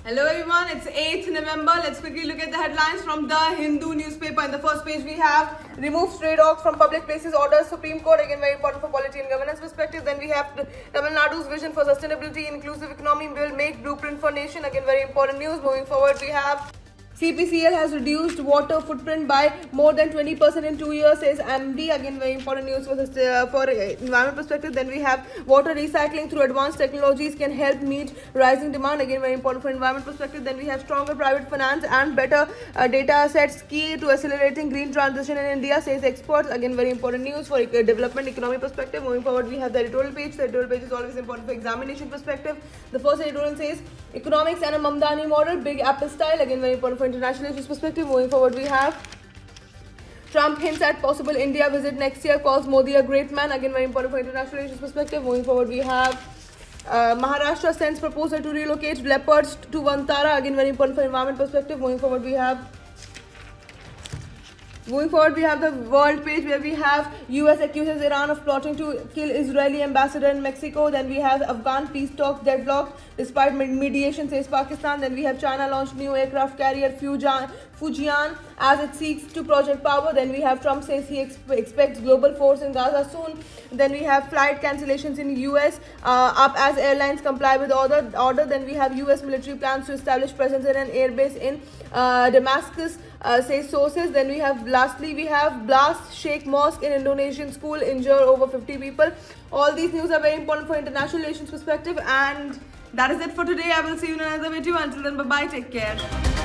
Hello everyone, it's 8th November. Let's quickly look at the headlines from the Hindu newspaper. In the first page we have remove stray dogs from public places, orders Supreme Court, again very important for polity and governance perspective. Then we have Tamil Nadu's vision for sustainability, inclusive economy will make blueprint for nation, again very important news. Moving forward we have CPCL has reduced water footprint by more than 20% in 2 years, says MD. Again, very important news for environment perspective. Then we have water recycling through advanced technologies can help meet rising demand. Again, very important for environment perspective. Then we have stronger private finance and better data sets key to accelerating green transition in India, says experts. Again, very important news for development economy perspective. Moving forward, we have the editorial page. The editorial page is always important for examination perspective. The first editorial says economics and a Mamdani model, big Apple style. Again, very important for international issues perspective. Moving forward, we have Trump hints at possible India visit next year, calls Modi a great man. Again, very important for international issues perspective. Moving forward, we have Maharashtra sends proposal to relocate leopards to Vantara. Again, very important for environment perspective. Moving forward, we have the world page where we have US accuses Iran of plotting to kill Israeli ambassador in Mexico. Then we have Afghan peace talks deadlocked despite mediation, says Pakistan. Then we have China launched new aircraft carrier Fujian as it seeks to project power. Then we have Trump says he expects global force in Gaza soon. Then we have flight cancellations in US up as airlines comply with order. Then we have US military plans to establish presence in an airbase in Damascus, says sources. Then we have lastly we have blast Sheikh Mosque in Indonesian school, injure over 50 people. All these news are very important for international relations perspective, and that is it for today. I will see you in another video. Until then, bye bye, take care.